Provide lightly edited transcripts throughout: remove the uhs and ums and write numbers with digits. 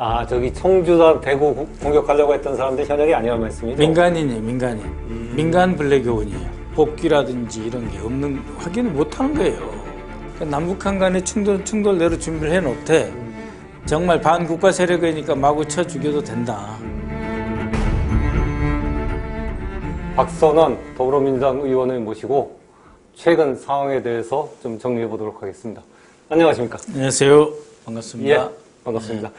아, 저기 청주나 대구 공격하려고 했던 사람들 현역이 아니란 말씀이죠? 민간인이에요, 민간인. 민간 블랙 요원이에요. 복귀라든지 이런 게 없는, 확인을 못 하는 거예요. 그러니까 남북한 간의 충돌대로 준비를 해놓되 정말 반국가 세력이니까 마구 쳐 죽여도 된다. 박선원 더불어민주당 의원을 모시고 최근 상황에 대해서 좀 정리해 보도록 하겠습니다. 안녕하십니까? 안녕하세요. 반갑습니다. 예, 반갑습니다.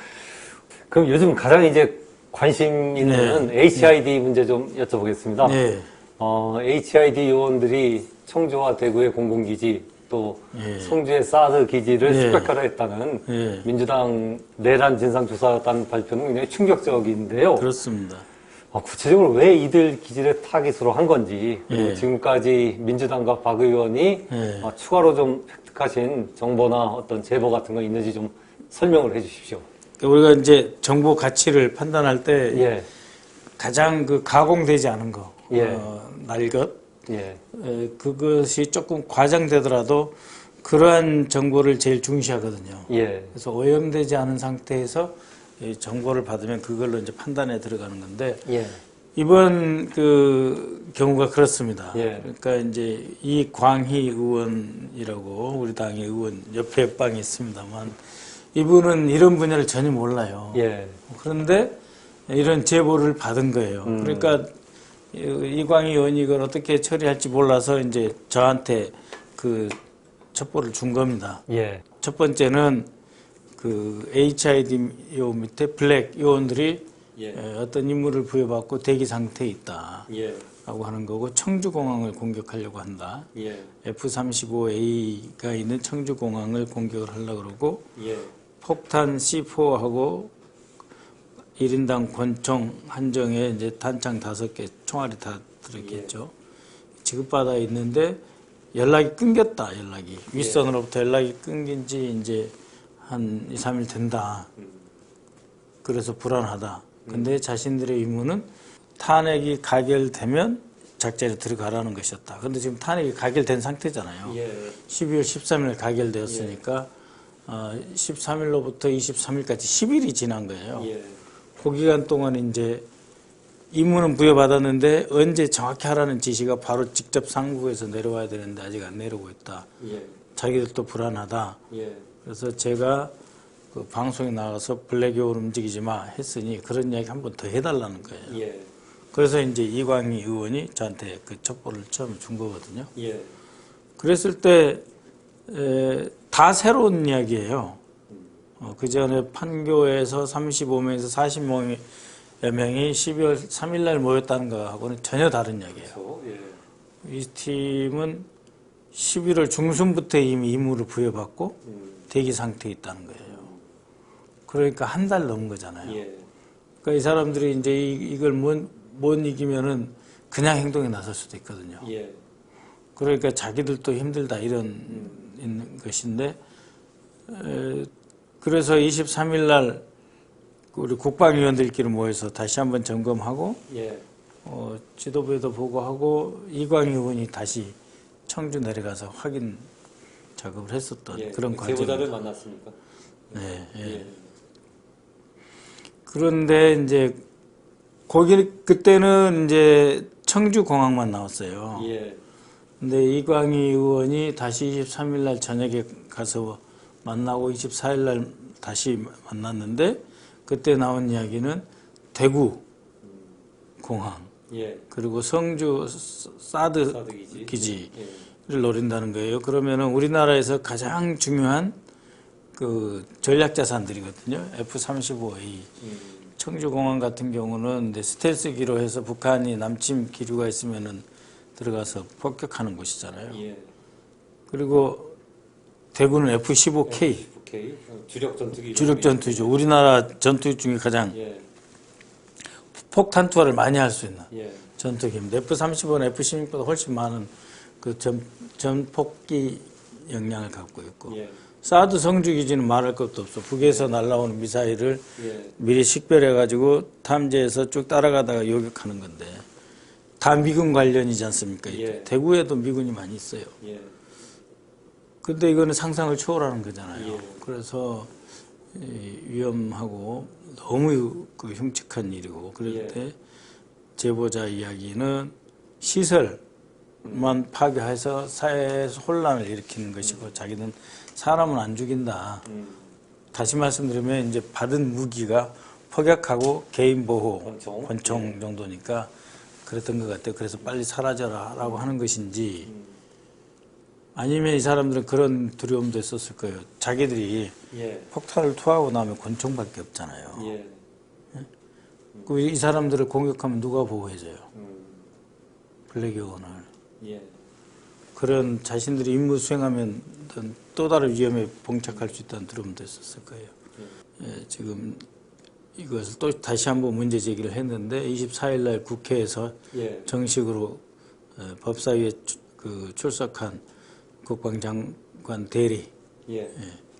그럼 요즘 가장 이제 관심 있는 HID 문제 좀 여쭤보겠습니다. 네. HID 요원들이 청주와 대구의 공군기지 또 성주의 사드 기지를 습격하려 했다는 민주당 내란 진상조사단 발표는 굉장히 충격적인데요. 그렇습니다. 구체적으로 왜 이들 기지를 타깃으로 한 건지 그리고 지금까지 민주당과 박 의원이 추가로 좀 획득하신 정보나 어떤 제보 같은 거 있는지 좀 설명을 해 주십시오. 우리가 이제 정보 가치를 판단할 때 가장 가공되지 않은 거, 날것, 그것이 조금 과장되더라도 그러한 정보를 제일 중시하거든요. 그래서 오염되지 않은 상태에서 이 정보를 받으면 그걸로 이제 판단에 들어가는 건데 이번 그 경우가 그렇습니다. 그러니까 이제 이광희 의원이라고 우리 당의 의원 옆에 옆방이 있습니다만 이분은 이런 분야를 전혀 몰라요. 그런데 이런 제보를 받은 거예요. 그러니까 이광희 의원이 이걸 어떻게 처리할지 몰라서 이제 저한테 그 첩보를 준 겁니다. 첫 번째는 그 HID 요 밑에 블랙 요원들이 어떤 임무를 부여받고 대기 상태에 있다. 라고 하는 거고 청주공항을 공격하려고 한다. F-35A가 있는 청주공항을 공격을 하려고 그러고 폭탄 C4하고 1인당 권총 한정에 이제 단창 5개, 총알이 다 들어있겠죠. 지급받아 있는데 연락이 끊겼다, 연락이. 윗선으로부터 연락이 끊긴 지 이제 한 2, 3일 된다. 그래서 불안하다. 근데 자신들의 임무는 탄핵이 가결되면 작전에 들어가라는 것이었다. 그런데 지금 탄핵이 가결된 상태잖아요. 12월 13일 가결되었으니까 13일로부터 23일까지 10일이 지난 거예요. 그 기간 동안 이제 임무는 부여받았는데 언제 정확히 하라는 지시가 바로 직접 상부에서 내려와야 되는데 아직 안 내려오고 있다. 자기들도 불안하다. 그래서 제가 그 방송에 나가서 블랙 요원 움직이지 마 했으니 그런 이야기 한 번 더 해달라는 거예요. 그래서 이제 이광희 의원이 저한테 그 첩보를 처음 준 거거든요. 그랬을 때 다 새로운 이야기예요. 그 전에 판교에서 35명에서 40여 명이 12월 3일 날 모였다는 거하고는 전혀 다른 이야기예요. 이 팀은 11월 중순부터 이미 임무를 부여받고 대기 상태에 있다는 거예요. 그러니까 한 달 넘은 거잖아요. 그러니까 이 사람들이 이제 이걸 못 이기면은 그냥 행동에 나설 수도 있거든요. 그러니까 자기들도 힘들다 이런 있는 것인데 그래서 23일 날 우리 국방위원들끼리 모여서 다시 한번 점검하고 지도부에도 보고하고 이광희 의원이 다시 청주 내려가서 확인 작업을 했었던 그런 과정입니다. 제보자를 만났습니까? 그런데 이제 그때는 이제 청주 공항만 나왔어요. 근데 이광희 의원이 다시 23일 날 저녁에 가서 만나고 24일 날 다시 만났는데 그때 나온 이야기는 대구 공항 그리고 성주 사드 기지를 노린다는 거예요. 그러면은 우리나라에서 가장 중요한 그 전략 자산들이거든요. F-35A 청주공항 같은 경우는 스텔스기로 해서 북한이 남침 기류가 있으면은 들어가서 폭격하는 곳이잖아요. 그리고 대구는 F-15K 주력 전투기죠. 우리나라 전투기 중에 가장 폭탄 투하를 많이 할 수 있는 전투기입니다. F-35는 F-16보다 훨씬 많은 그 전폭기 역량을 갖고 있고 사드 성주기지는 말할 것도 없어. 북에서 날아오는 미사일을 미리 식별해가지고 탐지해서 쭉 따라가다가 요격하는 건데 다 미군 관련이지 않습니까? 대구에도 미군이 많이 있어요. 근데 이거는 상상을 초월하는 거잖아요. 그래서 위험하고 너무 그 흉측한 일이고 그럴 예. 때 제보자 이야기는 시설만 파괴해서 사회에서 혼란을 일으키는 것이고 자기는 사람은 안 죽인다. 다시 말씀드리면 이제 받은 무기가 폭약하고 개인 보호, 권총 정도니까 그랬던 것 같아요. 그래서 빨리 사라져라라고 하는 것인지 아니면 이 사람들은 그런 두려움도 있었을 거예요. 자기들이 예. 폭탄을 투하하고 나면 권총밖에 없잖아요. 예. 이 사람들을 공격하면 누가 보호해줘요? 블랙요원을. 예. 그런 자신들이 임무 수행하면 또 다른 위험에 봉착할 수 있다는 두려움도 있었을 거예요. 예, 지금 이것을 또 다시 한번 문제 제기를 했는데 24일 날 국회에서 예. 정식으로 법사위에 출석한 국방장관 대리 예.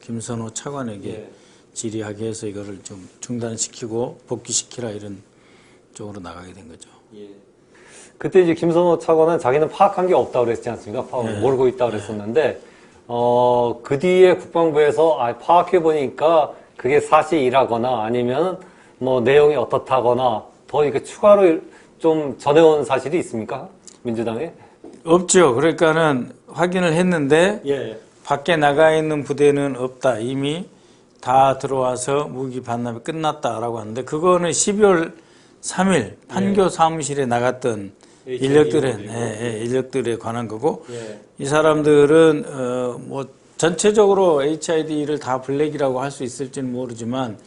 김선호 차관에게 예. 질의하게 해서 이거를 좀 중단시키고 복귀시키라 이런 쪽으로 나가게 된 거죠. 예. 그때 이제 김선호 차관은 자기는 파악한 게 없다고 그랬지 않습니까? 네. 모르고 있다고 그랬었는데, 그 뒤에 국방부에서 파악해보니까 그게 사실이라거나 아니면 뭐 내용이 어떻다거나 더 이렇게 추가로 좀 전해온 사실이 있습니까? 민주당에? 없죠. 그러니까는 확인을 했는데 예. 밖에 나가 있는 부대는 없다. 이미 다 들어와서 무기 반납이 끝났다라고 하는데 그거는 12월 3일 판교 사무실에 나갔던 인력들에 관한 거고 예. 이 사람들은 뭐 전체적으로 HID를 다 블랙이라고 할 수 있을지는 모르지만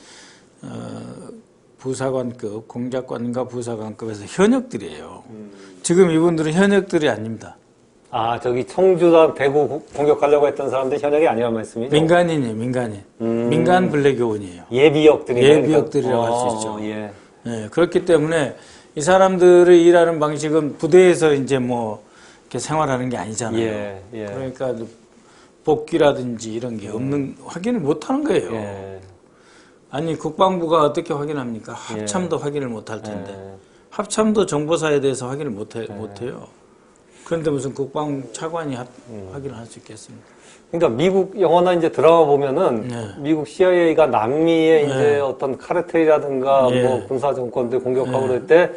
부사관급, 공작관과 부사관급에서 현역들이에요. 지금 이분들은 현역들이 아닙니다. 저기 청주단 대구 공격하려고 했던 사람들 현역이 아니란 말씀이죠? 민간인이에요, 민간인. 민간 블랙요원이에요. 예비역들이라고 할 수 있죠. 예. 네, 그렇기 때문에 이 사람들의 일하는 방식은 부대에서 이제 뭐 이렇게 생활하는 게 아니잖아요. 예, 예. 그러니까 복귀라든지 이런 게 없는 확인을 못 하는 거예요. 예. 아니 국방부가 어떻게 확인합니까? 합참도 확인을 못 할 텐데. 예. 합참도 정보사에 대해서 확인을 못 해요. 그런데 무슨 국방차관이 확인을 할 수 있겠습니까? 그러니까 미국 영화나 이제 드라마 보면은 네. 미국 CIA가 남미의 이제 어떤 카르텔이라든가 뭐 군사 정권들 공격하고 그럴 때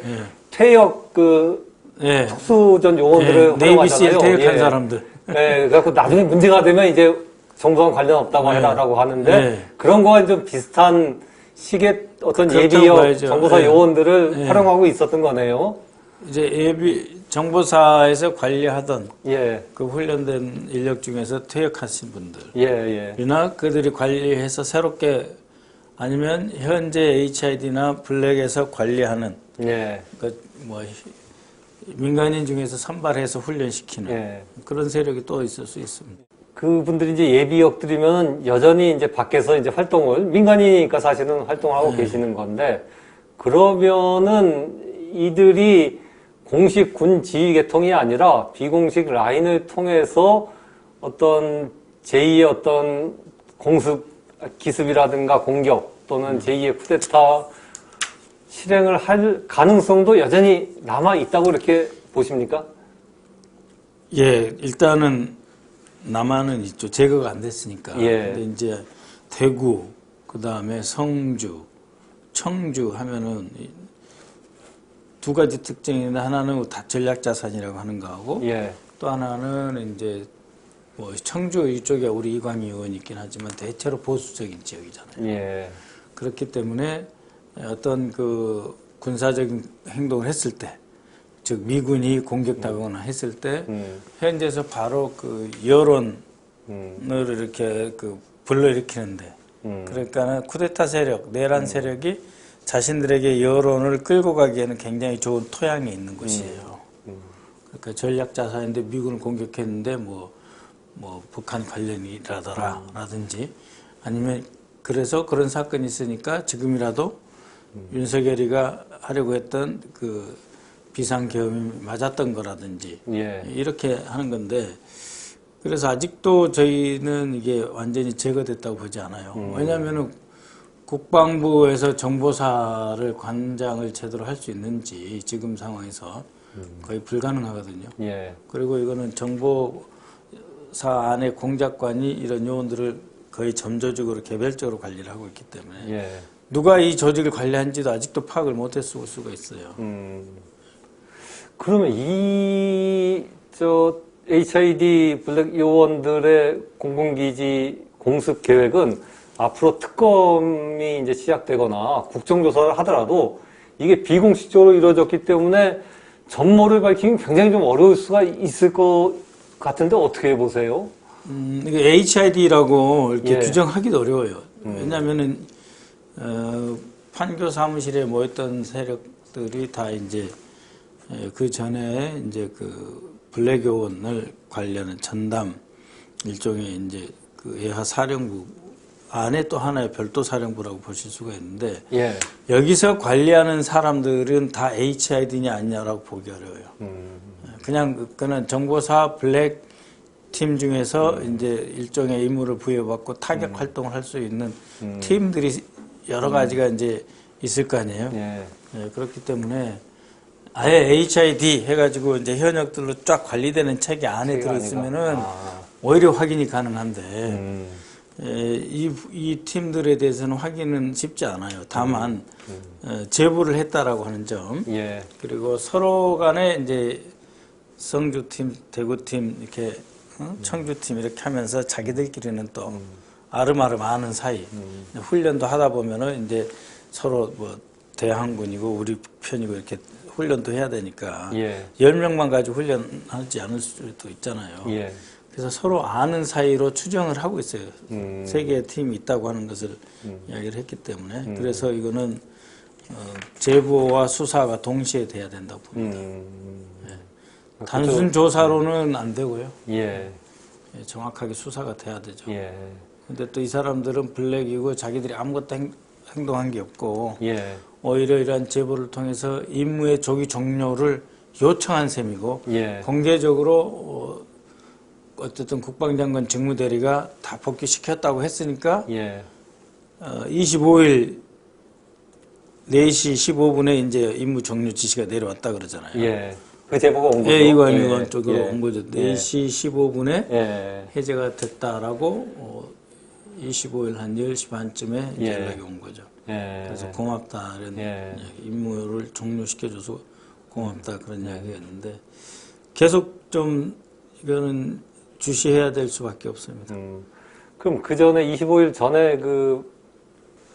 퇴역 특수전 요원들을 네이비실 활용하잖아요. 퇴역한 사람들. 예, 그래갖고 나중에 문제가 되면 이제 정부와 관련 없다고 해라라고 하는데 그런 거와 좀 비슷한 식의 어떤 예비역 정보사 요원들을 활용하고 있었던 거네요. 이제 예비 정보사에서 관리하던 예. 그 훈련된 인력 중에서 퇴역하신 분들. 예. 이나 그들이 관리해서 새롭게 아니면 현재 HID나 블랙에서 관리하는 예. 뭐 민간인 중에서 선발해서 훈련시키는 그런 세력이 또 있을 수 있습니다. 그분들이 이제 예비역들이면 여전히 이제 밖에서 이제 활동을 민간이니까 사실은 활동하고 계시는 건데 그러면은 이들이 공식 군 지휘 계통이 아니라 비공식 라인을 통해서 어떤 제2의 어떤 기습이라든가 공격 또는 제2의 쿠데타 실행을 할 가능성도 여전히 남아 있다고 이렇게 보십니까? 예, 일단은 남한은 있죠. 제거가 안 됐으니까. 근데 이제 대구, 그 다음에 성주, 청주 하면은 두 가지 특징이 있는데 하나는 다 전략자산이라고 하는 거하고 또 하나는 이제 뭐 청주 이쪽에 우리 이광희 의원이 있긴 하지만 대체로 보수적인 지역이잖아요. 그렇기 때문에 어떤 그 군사적인 행동을 했을 때, 즉 미군이 공격하거나 했을 때 현지에서 바로 그 여론을 이렇게 그 불러일으키는데 그러니까 쿠데타 세력, 내란 세력이 자신들에게 여론을 끌고 가기에는 굉장히 좋은 토양이 있는 곳이에요. 그러니까 전략자산인데 미군을 공격했는데 뭐 북한 관련이라든지 아니면 그래서 그런 사건이 있으니까 지금이라도 윤석열이가 하려고 했던 그 비상계엄이 맞았던 거라든지 이렇게 하는 건데 그래서 아직도 저희는 이게 완전히 제거됐다고 보지 않아요. 왜냐하면은 국방부에서 정보사를 관장을 제대로 할 수 있는지 지금 상황에서 거의 불가능하거든요. 그리고 이거는 정보사 안에 공작관이 이런 요원들을 거의 점조적으로 개별적으로 관리를 하고 있기 때문에 누가 이 조직을 관리한지도 아직도 파악을 못했을 수가 있어요. 그러면 HID 블랙 요원들의 공군기지 공습 계획은 앞으로 특검이 이제 시작되거나 국정조사를 하더라도 이게 비공식적으로 이루어졌기 때문에 전모를 밝히기 굉장히 좀 어려울 수가 있을 것 같은데 어떻게 보세요? 이게 HID라고 이렇게 예. 규정하기도 어려워요. 왜냐하면은 판교 사무실에 모였던 세력들이 다 이제 그 전에 이제 그 블랙 요원을 관리하는 전담 일종의 이제 그 예하 사령부 안에 또 하나의 별도 사령부라고 보실 수가 있는데 예. 여기서 관리하는 사람들은 다 HID냐 아니냐라고 보기 어려워요. 그냥 그는 정보사 블랙 팀 중에서 이제 일종의 임무를 부여받고 타격 활동을 할 수 있는 팀들이 여러 가지가 이제 있을 거 아니에요. 예. 예, 그렇기 때문에 아예 HID 해가지고 이제 현역들로 쫙 관리되는 체계 안에 들어있으면은 오히려 확인이 가능한데 이 팀들에 대해서는 확인은 쉽지 않아요. 다만 제보를 했다라고 하는 점, 예. 그리고 서로 간에 이제 성주팀, 대구팀 이렇게 청주팀 이렇게 하면서 자기들끼리는 또 아름아름 아는 사이 훈련도 하다 보면은 이제 서로 뭐 대항군이고 우리 편이고 이렇게 훈련도 해야 되니까 예. 10명만 가지고 훈련하지 않을 수도 있잖아요. 예. 그래서 서로 아는 사이로 추정을 하고 있어요. 세 개의 팀이 있다고 하는 것을 이야기를 했기 때문에 그래서 이거는 제보와 수사가 동시에 돼야 된다고 봅니다. 예. 단순 조사로는 안 되고요. 예. 예, 정확하게 수사가 돼야 되죠. 예. 근데 또 이 사람들은 블랙이고 자기들이 아무것도 행동한 게 없고 예. 오히려 이러한 제보를 통해서 임무의 조기 종료를 요청한 셈이고 예. 공개적으로 어쨌든 국방장관 직무대리가 다 복귀시켰다고 했으니까 예. 25일 4시 15분에 이제 임무 종료 지시가 내려왔다 그러잖아요. 예. 그 제보가 온 거죠? 예, 이건 쪽으로 예. 온 거죠. 예. 4시 15분에 예. 해제가 됐다라고 25일 한 10시 반쯤에 이제 예. 연락이 온 거죠. 예. 그래서 고맙다 이런 예. 이야기, 임무를 종료시켜줘서 고맙다 그런 이야기였는데 계속 좀 이거는 주시해야 될 수밖에 없습니다. 그럼 그 전에 25일 전에 그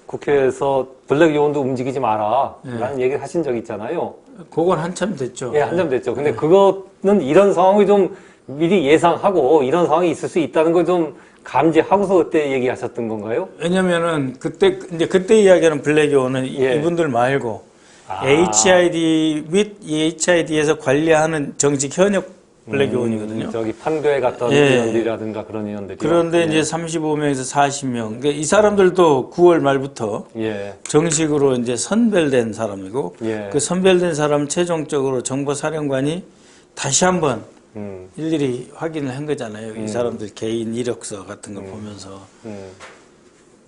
국회에서 블랙 요원도 움직이지 마라 라는 얘기를 하신 적이 있잖아요. 그건 한참 됐죠. 예, 한참 됐죠. 근데 그거는 이런 상황을 좀 미리 예상하고 이런 상황이 있을 수 있다는 걸 좀 감지하고서 그때 얘기하셨던 건가요? 왜냐면은 그때 이야기하는 블랙 요원은 예. 이분들 말고 HID 및 HID에서 관리하는 정직 현역 블랙 요원이거든요. 저기 판교에 갔던 예. 인원들이라든가 그런 인원들이. 그런데 예. 이제 35명에서 40명. 그러니까 이 사람들도 9월 말부터 예. 정식으로 이제 선별된 사람이고 예. 그 선별된 사람 최종적으로 정보사령관이 다시 한번 일일이 확인을 한 거잖아요. 이 사람들 개인 이력서 같은 걸 보면서.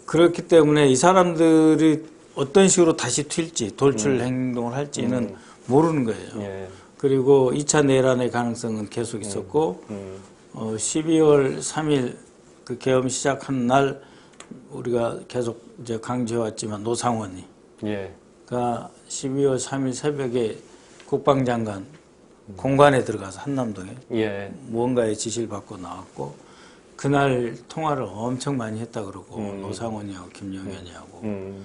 그렇기 때문에 이 사람들이 어떤 식으로 다시 튈지 돌출 행동을 할지는 모르는 거예요. 예. 그리고 2차 내란의 가능성은 계속 있었고 12월 3일 그 계엄 시작한 날 우리가 계속 이제 강조해왔지만 노상원이가 예. 12월 3일 새벽에 국방장관 공관에 들어가서 한남동에 예. 무언가의 지시를 받고 나왔고 그날 통화를 엄청 많이 했다 그러고 노상원이하고 김영현이하고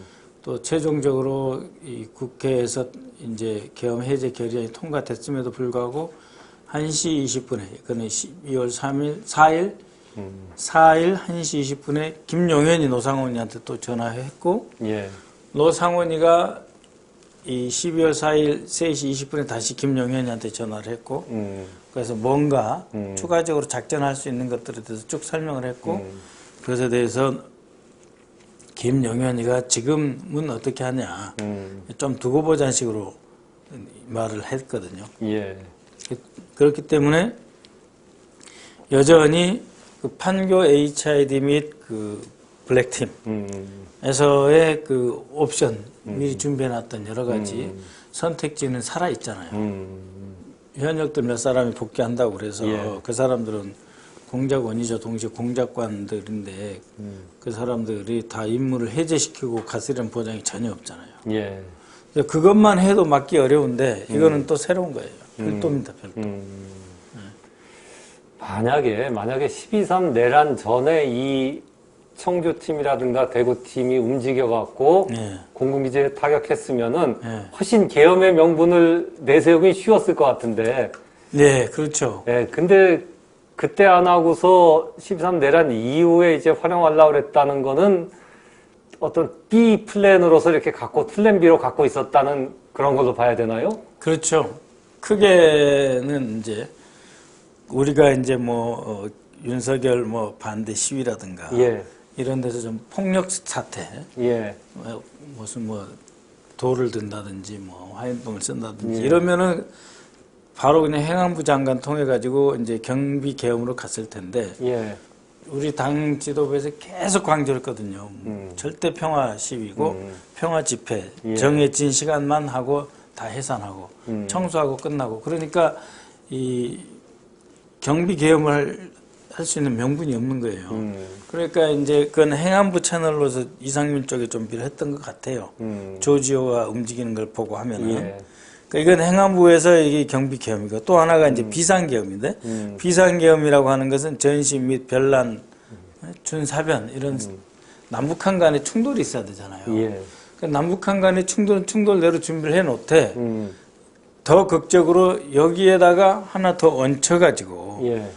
또 최종적으로 이 국회에서 이제 계엄 해제 결의안이 통과됐음에도 불구하고 1시 20분에 그는 12월 4일 1시 20분에 김용현이 노상원이한테 또 전화했고 예. 노상원이가 이 12월 4일 3시 20분에 다시 김용현이한테 전화를 했고 그래서 뭔가 추가적으로 작전할 수 있는 것들에 대해서 쭉 설명을 했고 그것에 대해서 김용현이가 지금은 어떻게 하냐 좀 두고 보자는 식으로 말을 했거든요. 예. 그렇기 때문에 여전히 그 판교 HID 및 그 블랙팀에서의 그 옵션 미리 준비해놨던 여러 가지 선택지는 살아 있잖아요. 현역들 몇 사람이 복귀한다고 그래서 예. 그 사람들은 공작원이죠. 동시에 공작관들인데 그 사람들이 다 임무를 해제시키고 갔으려는 보장이 전혀 없잖아요. 예. 그것만 해도 막기 어려운데 이거는 또 새로운 거예요. 별도입니다. 별도. 만약에 12.3 내란 전에 이 청주팀이라든가 대구팀이 움직여갖고 네. 공군기지에 타격했으면은 네. 훨씬 계엄의 명분을 내세우기 쉬웠을 것 같은데. 네, 그렇죠. 예, 근데 그때 안 하고서 12.3 내란 이후에 이제 활용하려고 그랬다는 거는 어떤 B 플랜으로서 이렇게 플랜 B로 갖고 있었다는 그런 걸로 봐야 되나요? 그렇죠. 크게는 이제 우리가 이제 윤석열 반대 시위라든가 예. 이런 데서 좀 폭력 사태, 예. 무슨 돌을 든다든지 화염병을 쓴다든지 이러면은 바로 그냥 행안부 장관 통해 가지고 이제 경비 계엄으로 갔을 텐데 예. 우리 당 지도부에서 계속 강조했거든요. 절대 평화 시위고 평화 집회 예. 정해진 시간만 하고 다 해산하고 청소하고 끝나고 그러니까 이 경비 계엄을 할 수 있는 명분이 없는 거예요. 그러니까 이제 그건 행안부 채널로서 이상민 쪽에 좀 필요했던 것 같아요. 조지호가 움직이는 걸 보고 하면은. 예. 그러니까 이건 행안부에서 이게 경비 계엄이고 또 하나가 이제 비상 계엄인데 비상 계엄이라고 하는 것은 전시 및 별난, 준사변 이런 남북한 간의 충돌이 있어야 되잖아요. 예. 그러니까 남북한 간의 충돌은 충돌대로 준비를 해 놓되 더 극적으로 여기에다가 하나 더 얹혀가지고 예.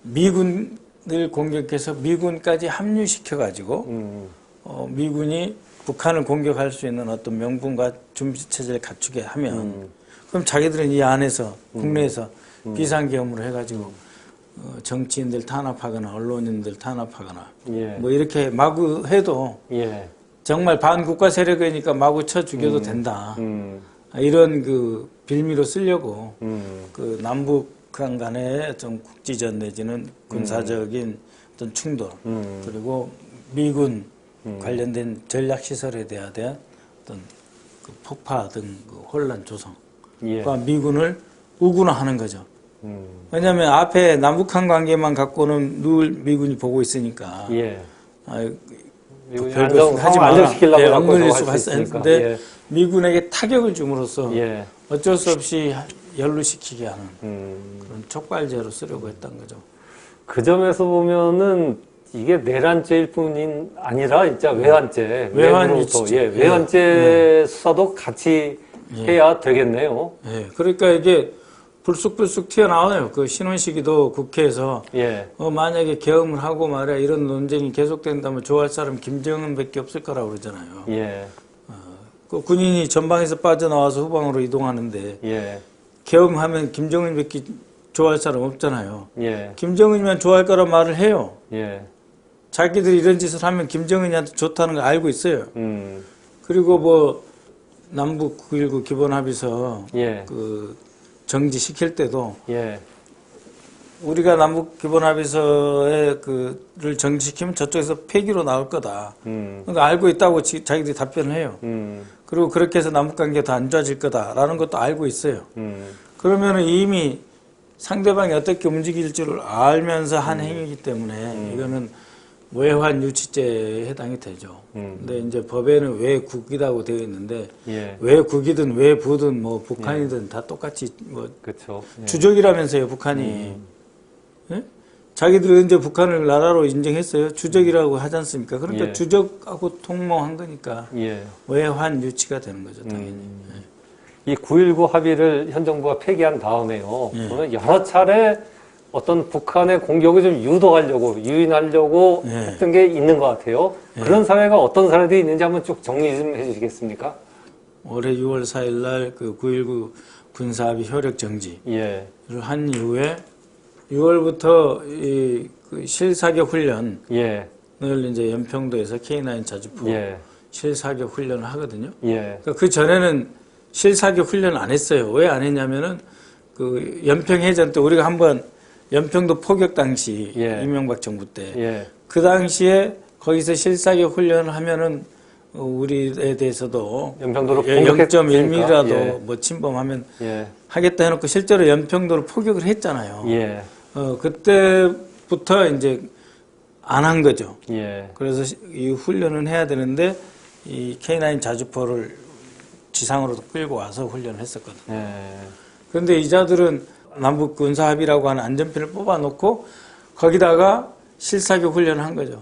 미군을 공격해서 미군까지 합류시켜가지고 미군이 북한을 공격할 수 있는 어떤 명분과 준비 체제를 갖추게 하면 그럼 자기들은 이 안에서 국내에서 비상계엄으로 해가지고 정치인들 탄압하거나 언론인들 탄압하거나 예. 이렇게 마구 해도 예. 정말 반국가 세력이니까 마구 쳐 죽여도 된다. 이런 그 빌미로 쓰려고 그 남북한 간의 좀 국지전 내지는 군사적인 어떤 충돌 그리고 미군 관련된 전략 시설에 대한 어떤 그 폭파 등 그 혼란 조성, 예. 그러니까 미군을 우군화하는 거죠. 왜냐하면 앞에 남북한 관계만 갖고는 늘 미군이 보고 있으니까. 예. 미군이 별거 하지 마라. 안정시키려고 엉뚱할 갖고 수 있으니까. 했는데 예. 미군에게 타격을 줌으로써 예. 어쩔 수 없이 연루시키게 하는 그런 촉발제로 쓰려고 했던 거죠. 그 점에서 보면은 이게 내란죄일 뿐인 아니라 진짜 외환죄, 외환 외부로부터, 유치죄. 예, 외환죄 수사도 같이 해야 되겠네요. 예, 그러니까 이게 불쑥불쑥 튀어나와요. 그 신원식이도 국회에서 예. 만약에 계엄을 하고 말이야 이런 논쟁이 계속된다면 좋아할 사람 김정은밖에 없을 거라고 그러잖아요. 예. 그 군인이 전방에서 빠져나와서 후방으로 이동하는데 예. 계엄하면 김정은밖에 좋아할 사람 없잖아요. 예. 김정은이면 좋아할 거란 말을 해요. 예. 자기들이 이런 짓을 하면 김정은이한테 좋다는 걸 알고 있어요. 그리고 남북 9.19 기본합의서 예. 그 정지시킬 때도 예. 우리가 남북 기본합의서에 그를 정지시키면 저쪽에서 폐기로 나올 거다. 그러니까 알고 있다고 자기들이 답변을 해요. 그리고 그렇게 해서 남북 관계가 더 안 좋아질 거다라는 것도 알고 있어요. 그러면 이미 상대방이 어떻게 움직일 줄을 알면서 한 행위이기 때문에 이거는 외환 유치죄에 해당이 되죠. 근데 이제 법에는 외국이라고 되어 있는데 예. 외국이든 외부든 북한이든 다 똑같이 그렇죠. 예. 주적이라면서요, 북한이. 예? 자기들이 언제 북한을 나라로 인정했어요? 주적이라고 하지 않습니까? 그러니까 예. 주적하고 통모한 거니까 예. 외환 유치가 되는 거죠, 당연히. 이 9.19 합의를 현 정부가 폐기한 다음에요. 예. 저는 여러 차례 어떤 북한의 공격을 좀 유인하려고 예. 했던 게 있는 것 같아요. 예. 그런 사례가 어떤 사례들이 있는지 한번 쭉 정리 좀 해주시겠습니까? 올해 6월 4일 날 그 9.19 군사합의 효력 정지를 예. 한 이후에 6월부터 그 실사격 훈련을 예. 이제 연평도에서 K9 자주포 예. 실사격 훈련을 하거든요. 예. 그러니까 그 전에는 실사격 훈련을 안 했어요. 왜 안 했냐면은 그 연평해전 때 우리가 한번 연평도 포격 당시 예. 이명박 정부 때 예. 그 당시에 거기서 실사격 훈련을 하면은 우리에 대해서도 연평도로 0.1mm라도 예. 침범하면 예. 하겠다 해놓고 실제로 연평도를 포격을 했잖아요. 예. 그때 부터 이제 안 한 거죠. 예. 그래서 이 훈련은 해야 되는데 이 K9 자주포를 지상으로 끌고 와서 훈련을 했었거든요. 예. 그런데 이 자들은 남북 군사합의라고 하는 안전핀을 뽑아놓고 거기다가 실사격 훈련을 한 거죠.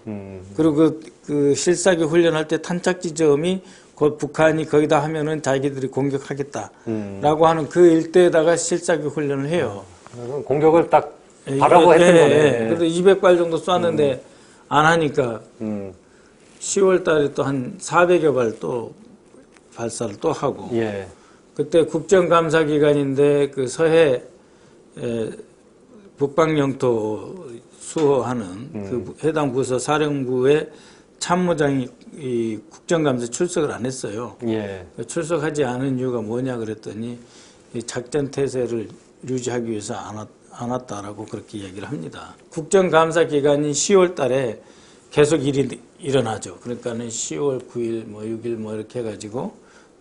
그리고 그 실사격 훈련할 때 탄착 지점이 곧 북한이 거기다 하면은 자기들이 공격하겠다라고 하는 그 일대에다가 실사격 훈련을 해요. 공격을 딱 하라고 했던 거네. 그래도 200발 정도 쐈는데 안 하니까 10월 달에 또 한 400여 발 또 발사를 또 하고 예. 그때 국정감사 기간인데 그 서해 북방영토 수호하는 그 해당 부서 사령부의 참모장이 이 국정감사 출석을 안 했어요. 예. 출석하지 않은 이유가 뭐냐 그랬더니 이 작전 태세를 유지하기 위해서 안 왔다라고 그렇게 이야기를 합니다. 국정감사 기간이 10월 달에 계속 일이 일어나죠. 그러니까는 10월 9일, 뭐 6일 뭐 이렇게 해가지고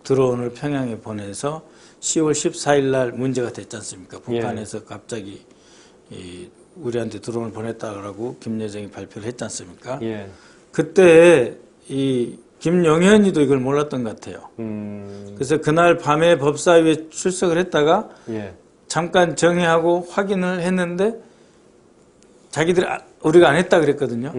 드론을 평양에 보내서 10월 14일 날 문제가 됐지 않습니까? 북한에서 갑자기 우리한테 드론을 보냈다라고 김여정이 발표를 했지 않습니까? 예. 그때 이 김영현이도 이걸 몰랐던 것 같아요. 그래서 그날 밤에 법사위에 출석을 했다가 예. 잠깐 정회하고 확인을 했는데 자기들이 우리가 안 했다 그랬거든요.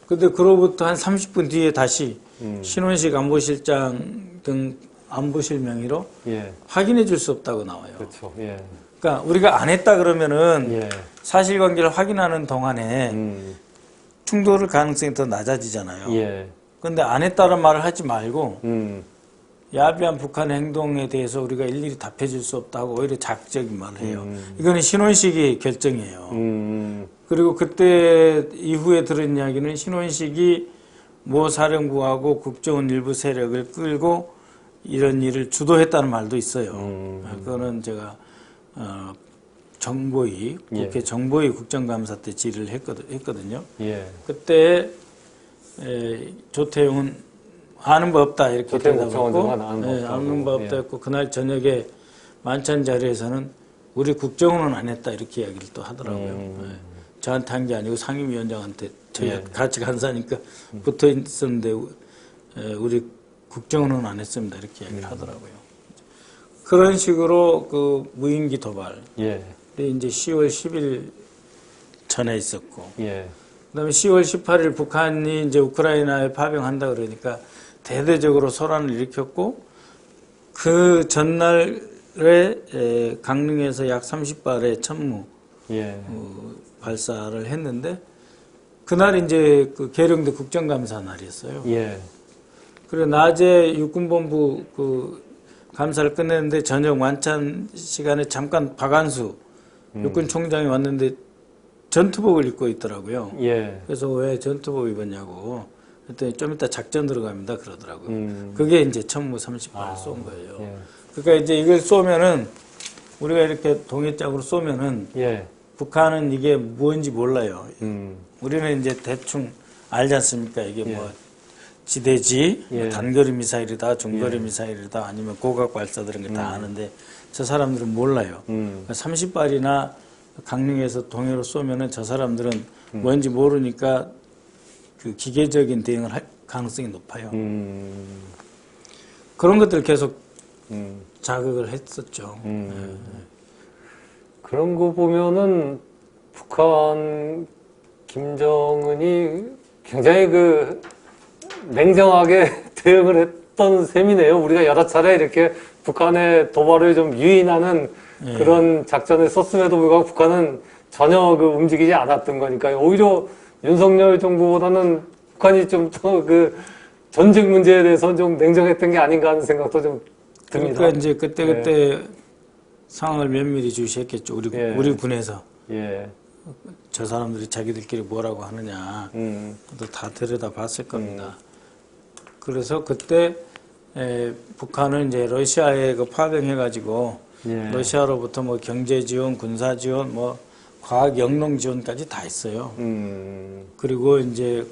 근데 그로부터 한 30분 뒤에 다시 신원식 안보실장 등 안보실 명의로 예. 확인해 줄 수 없다고 나와요. 그렇죠. 예. 그러니까 우리가 안 했다 그러면은 예. 사실관계를 확인하는 동안에 충돌 가능성이 더 낮아지잖아요. 예. 근데 안 했다는 말을 하지 말고 야비한 북한의 행동에 대해서 우리가 일일이 답해 줄 수 없다고 오히려 자극적인 말을 해요. 이거는 신원식의 결정이에요. 그리고 그때 이후에 들은 이야기는 신원식이 모 사령부하고 국정원 일부 세력을 끌고 이런 일을 주도했다는 말도 있어요. 그거는 제가 정보위, 국회 정보위 국정감사 때 질의를 했거든요. 예. 그때 조태용은 아는 바 없다 이렇게 대답하고 아는 바 없다 했고 그날 저녁에 만찬 자리에서는 우리 국정원은 안 했다 이렇게 이야기를 또 하더라고요. 저한테 한 게 아니고 상임위원장한테 저희 같이 간사니까 붙어 있었는데 우리 국정원은 안 했습니다 이렇게 이야기를 하더라고요. 그런 식으로 그 무인기 도발 예. 이제 10월 10일 전에 있었고 예. 그다음에 10월 18일 북한이 이제 우크라이나에 파병한다 그러니까 대대적으로 소란을 일으켰고 그 전날에 강릉에서 약 30발의 천무 예. 발사를 했는데 그날 이제 그 계룡대 국정감사 날이었어요. 예. 그리고 낮에 육군본부 그 감사를 끝냈는데 저녁晚餐 시간에 잠깐 박안수 육군총장이 왔는데 전투복을 입고 있더라고요. 예. 그래서 왜 전투복 입었냐고 그랬더니 좀 이따 작전 들어갑니다 그러더라고요. 그게 이제 천무 30발을 쏜 거예요. 예. 그러니까 이제 이걸 쏘면은 우리가 이렇게 동해짝으로 쏘면은 예. 북한은 이게 뭔지 몰라요. 우리는 이제 대충 알지 않습니까? 이게 뭐 지대지, 뭐 단거리 미사일이다, 중거리 미사일이다, 아니면 고각 발사 이런 거 다 아는데 저 사람들은 몰라요. 30발이나 강릉에서 동해로 쏘면은 저 사람들은 뭔지 모르니까 그 기계적인 대응을 할 가능성이 높아요. 그런 것들 계속 자극을 했었죠. 그런 거 보면은 북한 김정은이 굉장히 그 냉정하게 대응을 했던 셈이네요. 우리가 여러 차례 이렇게 북한의 도발을 좀 유인하는 그런 작전을 썼음에도 불구하고 북한은 전혀 그 움직이지 않았던 거니까요. 오히려 윤석열 정부보다는 북한이 좀 더 그 전쟁 문제에 대해서 좀 냉정했던 게 아닌가 하는 생각도 좀 듭니다. 그러니까 이제 그때 상황을 면밀히 주시했겠죠. 우리 군에서. 예. 저 사람들이 자기들끼리 뭐라고 하느냐. 다 들여다 봤을 겁니다. 그래서 그때 북한은 이제 러시아에 그 파병해가지고 러시아로부터 뭐 경제 지원, 군사 지원, 뭐 과학 영농 지원까지 다 했어요. 그리고 이제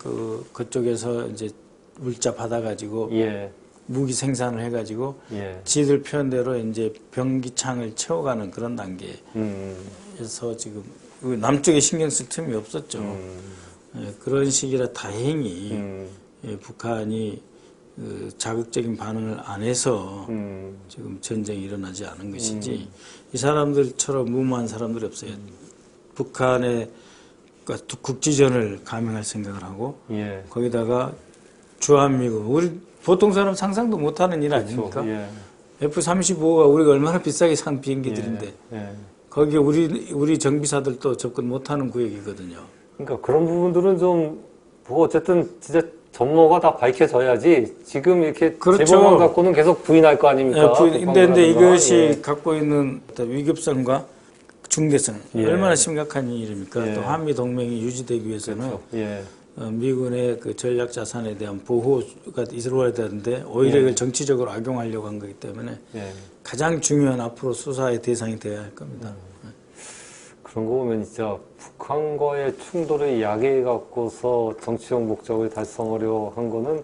그쪽에서 이제 물자 받아가지고 무기 생산을 해가지고 지들 표현대로 이제 병기창을 채워가는 그런 단계에서 지금 남쪽에 신경 쓸 틈이 없었죠. 예, 그런 시기라 다행히 예, 북한이 그 자극적인 반응을 안 해서 지금 전쟁이 일어나지 않은 것이지 이 사람들처럼 무모한 사람들이 없어요. 북한의 그러니까 국지전을 감행할 생각을 하고 예. 거기다가 주한미군 우리 보통 사람 상상도 못하는 일 아닙니까? 예. F-35가 우리가 얼마나 비싸게 산 비행기들인데 예. 거기에 우리 정비사들도 접근 못하는 구역이거든요. 그러니까 그런 부분들은 좀, 뭐 어쨌든 진짜 전모가 다 밝혀져야지 지금 이렇게 그렇죠. 제보만 갖고는 계속 부인할 거 아닙니까? 근데 이것이 예. 갖고 있는 어떤 위급성과 중대성 예. 얼마나 심각한 일입니까? 예. 또 한미 동맹이 유지되기 위해서는 그렇죠. 예. 미군의 그 전략 자산에 대한 보호가 이루어야 되는데 오히려 예. 이걸 정치적으로 악용하려고 한 거기 때문에 예. 가장 중요한 앞으로 수사의 대상이 되어야 할 겁니다. 그런 거 보면 진짜 북한과의 충돌을 야기해 갖고서 정치적 목적을 달성하려 한 거는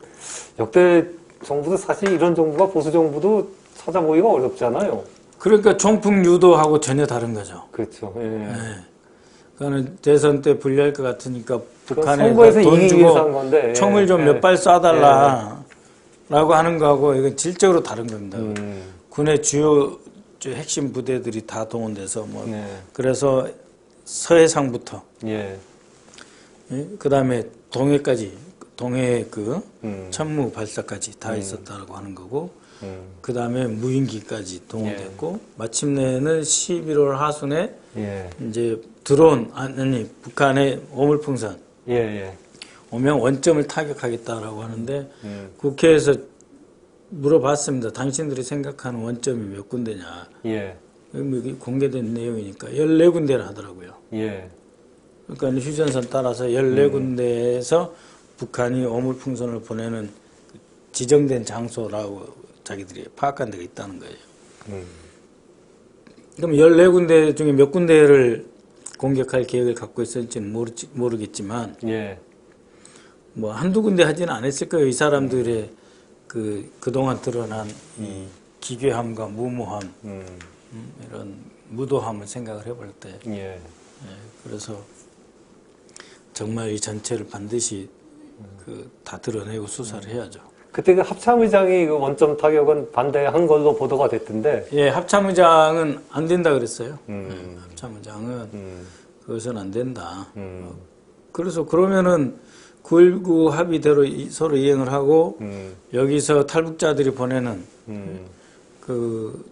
역대 정부도 사실 이런 정부가 보수 정부도 찾아보기가 어렵잖아요. 그러니까 총풍 유도하고 전혀 다른 거죠. 그렇죠. 예. 네. 그거는 대선 때 불리할 것 같으니까 북한에 선거에서 돈 이기기 주고 위해서 한 건데 예. 총을 좀 몇 발 쏴달라라고 하는 거하고 이건 질적으로 다른 겁니다. 군의 주요 핵심 부대들이 다 동원돼서 뭐 네. 그래서 서해상부터 예. 그다음에 동해까지 동해 그 천무 발사까지 다 음. 있었다고 하는 거고 그다음에 무인기까지 동원됐고 예. 마침내는 11월 하순에 예. 이제 드론 아니 북한의 오물풍선 예. 예. 오면 원점을 타격하겠다라고 하는데 국회에서 물어봤습니다. 당신들이 생각하는 원점이 몇 군데냐? 예. 여기 공개된 내용이니까 14군데를 하더라고요. 예. 그러니까 휴전선 따라서 14군데에서 북한이 오물풍선을 보내는 지정된 장소라고 자기들이 파악한 데가 있다는 거예요. 그럼 14군데 중에 몇 군데를 공격할 계획을 갖고 있었는지는 모르겠지만 예. 뭐 한두 군데 하지는 않았을 거예요. 이 사람들의 그동안 드러난 이 기괴함과 무모함 이런 무도함을 생각을 해볼 때 예. 그래서 정말 이 전체를 반드시 다 드러내고 수사를 해야죠. 그때 그 합참의장이 그 원점 타격은 반대한 걸로 보도가 됐던데. 예, 합참의장은 안 된다 그랬어요. 합참의장은 그것은 안 된다. 그래서 그러면은 9.19 합의대로 서로 이행을 하고 여기서 탈북자들이 보내는 그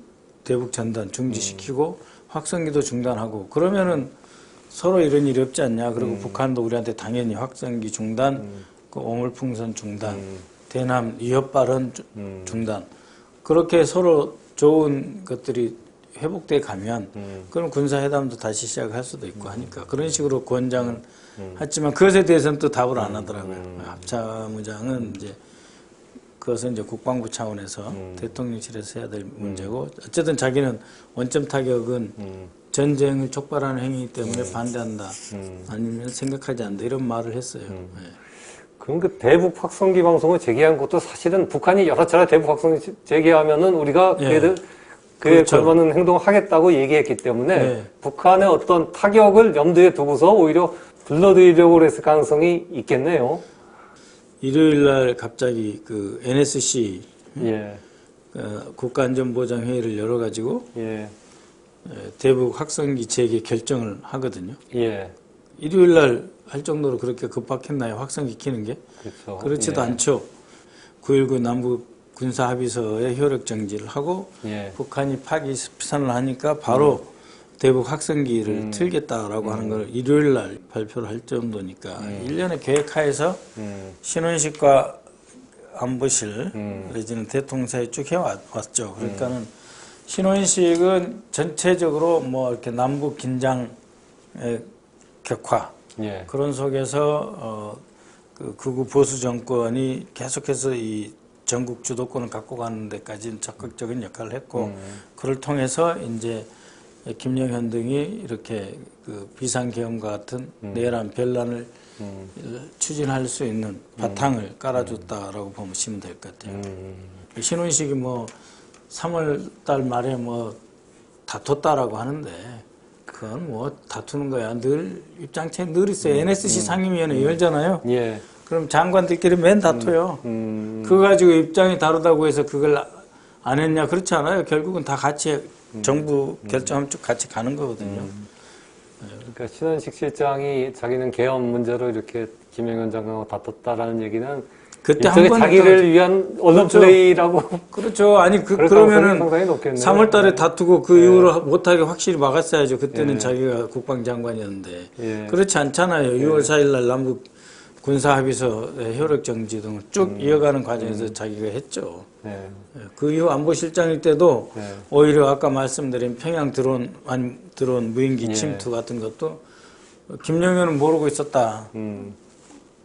대북 전단 중지시키고 확성기도 중단하고 그러면은 서로 이런 일이 없지 않냐. 그리고 북한도 우리한테 당연히 확성기 중단, 그 오물풍선 중단, 대남 위협 발언 중단. 그렇게 서로 좋은 것들이 회복돼 가면 그럼 군사회담도 다시 시작할 수도 있고 하니까 그런 식으로 권장을 했지만 그것에 대해서는 또 답을 안 하더라고요. 합참의장은 이제 그것은 이제 국방부 차원에서 대통령실에서 해야 될 문제고 어쨌든 자기는 원점 타격은 전쟁을 촉발하는 행위이기 때문에 반대한다. 아니면 생각하지 않는다. 이런 말을 했어요. 네. 그럼 그 대북 확성기 방송을 재개한 것도 사실은 북한이 여러 차례 대북 확성기 재개하면은 우리가 그에 그렇죠. 걸맞는 행동을 하겠다고 얘기했기 때문에 네. 북한의 어떤 타격을 염두에 두고서 오히려 불러들이려고 했을 가능성이 있겠네요. 일요일 날 갑자기 그 NSC 예. 국가안전보장회의를 열어가지고 예. 대북 확성기 재개 결정을 하거든요. 예. 일요일 날 할 정도로 그렇게 급박했나요? 확성기 키는 게? 그렇죠. 그렇지도 예. 않죠. 9.19 남북 군사합의서의 효력 정지를 하고 예. 북한이 파기선을 하니까 바로 대북 확성기를 틀겠다라고 하는 걸 일요일 날 발표를 할 정도니까 일련의 계획하에서 신원식과 안보실 내지는 대통령사에 쭉 해왔죠. 그러니까는 신원식은 전체적으로 뭐 이렇게 남북 긴장의 격화 예. 그런 속에서 그 극우 보수 정권이 계속해서 이 전국 주도권을 갖고 가는 데까지는 적극적인 역할을 했고 그를 통해서 이제 김영현 등이 이렇게 그 비상계엄과 같은 내란 변란을 추진할 수 있는 바탕을 깔아줬다라고 보시면 될 것 같아요. 신혼식이 뭐 3월 달 말에 뭐 다퉜다라고 하는데 그건 뭐 다투는 거야. 늘 입장차이 늘 있어요. NSC 상임위원회 열잖아요. 예. 그럼 장관들끼리 맨 다투요. 그거 가지고 입장이 다르다고 해서 그걸 안 했냐? 그렇지 않아요. 결국은 다 같이 정부 결정하면 쭉 같이 가는 거거든요. 그러니까 신원식 실장이 자기는 계엄 문제로 이렇게 김영현 장관하고 다퉜다라는 얘기는 그때 한 일종의 번 자기를 위한 언론 그렇죠. 플레이라고. 그렇죠. 아니 그럴 그러면은 상당히 높겠네요. 3월달에 다투고 그 이후로 못하게 확실히 막았어야죠. 그때는 자기가 국방장관이었는데 예. 그렇지 않잖아요. 6월 4일날 남북 군사합의서 효력 정지 등을 쭉 이어가는 과정에서 자기가 했죠. 예. 그 이후 안보실장일 때도 예. 오히려 아까 말씀드린 평양 드론 무인기 예. 침투 같은 것도 김영현은 모르고 있었다.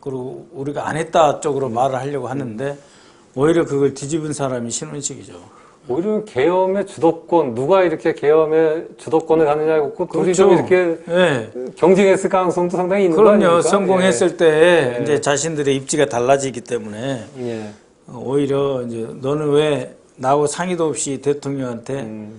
그리고 우리가 안 했다 쪽으로 말을 하려고 하는데 오히려 그걸 뒤집은 사람이 신원식이죠. 오히려 계엄의 주도권, 누가 이렇게 계엄의 주도권을 가느냐고 둘이 그렇죠. 좀 이렇게 네. 경쟁했을 가능성도 상당히 있는 거 그럼요. 아닙니까? 성공했을 때 예. 이제 자신들의 입지가 달라지기 때문에 예. 오히려 이제 너는 왜 나하고 상의도 없이 대통령한테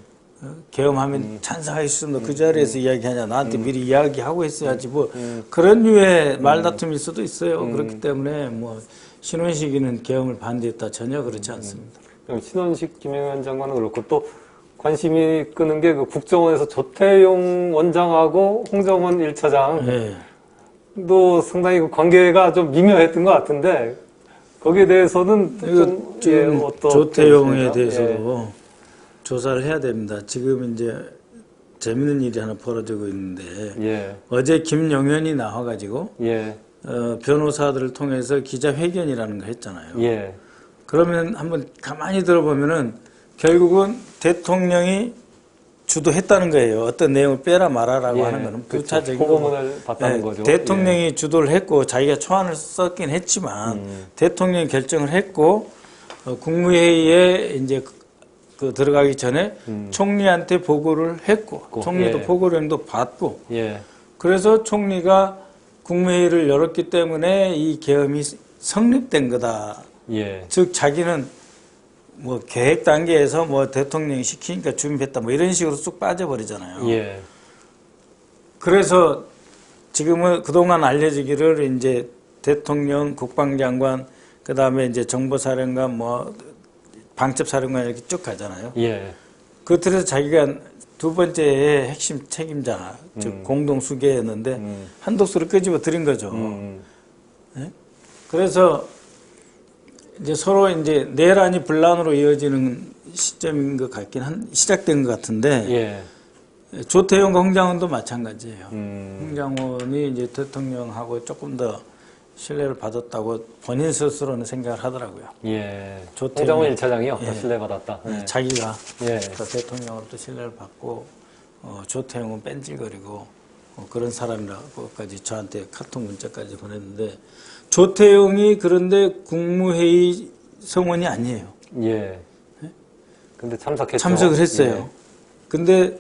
계엄하면 찬성할 수 있는 그 자리에서 이야기하냐. 나한테 미리 이야기하고 했어야지. 뭐 그런 류의 말다툼일 수도 있어요. 그렇기 때문에 뭐 신원식이는 계엄을 반대했다. 전혀 그렇지 않습니다. 그럼 신원식 김영현 장관은 그렇고 또 관심이 끄는 게 그 국정원에서 조태용 원장하고 홍정원 1차장도 예. 상당히 그 관계가 좀 미묘했던 것 같은데 거기에 대해서는 좀 지금 어떤 조태용에 편이십니까? 대해서도 조사를 해야 됩니다. 지금 이제 재밌는 일이 하나 벌어지고 있는데 예. 어제 김용현이 나와가지고 예. 변호사들을 통해서 기자회견이라는 거 했잖아요. 예. 그러면 한번 가만히 들어보면은 결국은 대통령이 주도했다는 거예요. 어떤 내용을 빼라 말아라고 하는 거는 부차적인 보고문을 봤다는 거죠. 대통령이 주도를 했고 자기가 초안을 썼긴 했지만 대통령이 결정을 했고 국무회의에 이제 그 들어가기 전에 총리한테 보고를 했고 총리도 보고령도 받고 그래서 총리가 국무회의를 열었기 때문에 이 계엄이 성립된 거다. 즉 자기는 뭐 계획 단계에서 뭐 대통령이 시키니까 준비했다 뭐 이런 식으로 쑥 빠져버리잖아요. 그래서 지금은 그동안 알려지기를 이제 대통령, 국방장관, 그 다음에 이제 정보사령관, 뭐 방첩사령관 이렇게 쭉 가잖아요. 그 틀에서 자기가 두 번째의 핵심 책임자, 즉 공동수계였는데 한독수를 끄집어 들인 거죠. 네? 그래서 이제 서로 이제 내란이 분란으로 이어지는 시점인 것 같긴 시작된 것 같은데 조태용과 홍장원도 마찬가지예요. 홍장원이 이제 대통령하고 조금 더 신뢰를 받았다고 본인 스스로는 생각을 하더라고요. 홍정원 1차장이요? 신뢰받았다. 자기가 대통령으로부터 신뢰를 받고 조태용은 뺀질거리고 그런 사람이라고까지 저한테 카톡 문자까지 보냈는데 조태용이 그런데 국무회의 성원이 아니에요. 근데 참석했죠. 참석을 했어요. 근데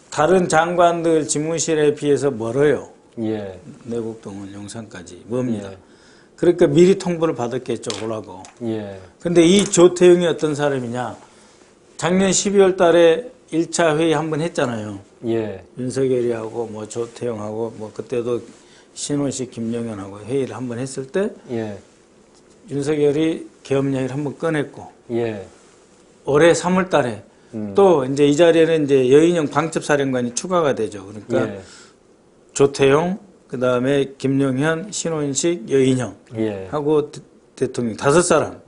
다른 장관들 집무실에 비해서 멀어요. 내곡동은 용산까지 멉니다. 그러니까 미리 통보를 받았겠죠, 오라고. 근데 이 조태용이 어떤 사람이냐. 작년 12월 달에 1차 회의 한번 했잖아요. 윤석열이하고 뭐 조태용하고 뭐 그때도 신원식 김영현하고 회의를 한번 했을 때 윤석열이 계엄 이야기를 한번 꺼냈고 올해 3월 달에 또 이제 이 자리에는 이제 여인영 방첩사령관이 추가가 되죠. 그러니까 조태용, 그 다음에 김용현, 신원식, 여인영 하고 대통령 5사람.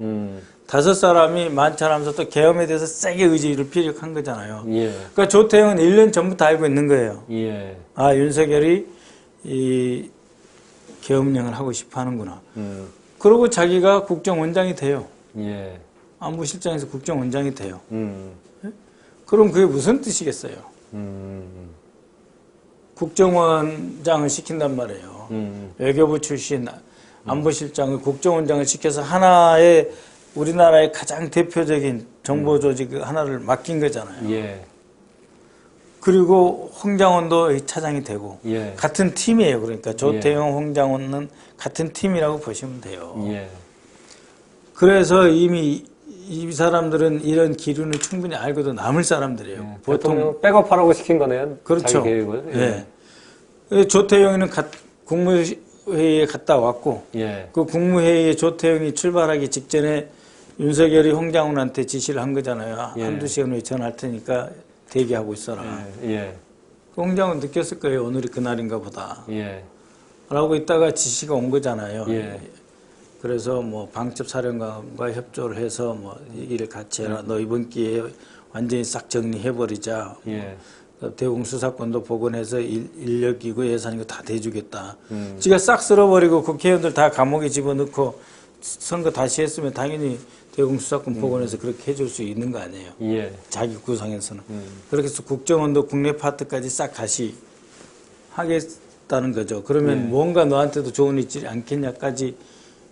5사람이 만찬하면서 또 계엄에 대해서 세게 의지를 피력한 거잖아요. 그러니까 조태용은 1년 전부터 알고 있는 거예요. 아, 윤석열이 이 계엄령을 하고 싶어 하는구나. 그러고 자기가 국정원장이 돼요. 안보실장에서 국정원장이 돼요. 그럼 그게 무슨 뜻이겠어요? 국정원장을 시킨단 말이에요. 외교부 출신 안보실장을 국정원장을 시켜서 하나의 우리나라의 가장 대표적인 정보조직 하나를 맡긴 거잖아요. 그리고 홍장원도 차장이 되고 같은 팀이에요. 그러니까 조태용, 홍장원은 같은 팀이라고 보시면 돼요. 그래서 이미 이 사람들은 이런 기류는 충분히 알고도 남을 사람들이에요. 보통 백업하라고 시킨 거네요. 그렇죠. 자기 계획을. 예. 조태용이는 국무회의에 갔다 왔고, 예. 그 국무회의에 조태용이 출발하기 직전에 윤석열이 홍장훈한테 지시를 한 거잖아요. 예. 한두 시간 후에 전화할 테니까 대기하고 있어라. 예. 그 홍장훈 느꼈을 거예요. 오늘이 그날인가 보다. 예. 라고 있다가 지시가 온 거잖아요. 예. 그래서 뭐 방첩사령관과 협조를 해서 뭐 일을 같이 해라. 너 이번 기회에 완전히 싹 정리해버리자. 예. 대공수사권도 복원해서 인력이고 예산이고 다 대주겠다. 지가 싹 쓸어버리고 국회의원들 다 감옥에 집어넣고 선거 다시 했으면 당연히 대공수사권 복원해서 그렇게 해줄 수 있는 거 아니에요. 예. 자기 구상에서는. 그렇게 해서 국정원도 국내 파트까지 싹 다시 하겠다는 거죠. 그러면 뭔가 너한테도 좋은 일이 있지 않겠냐까지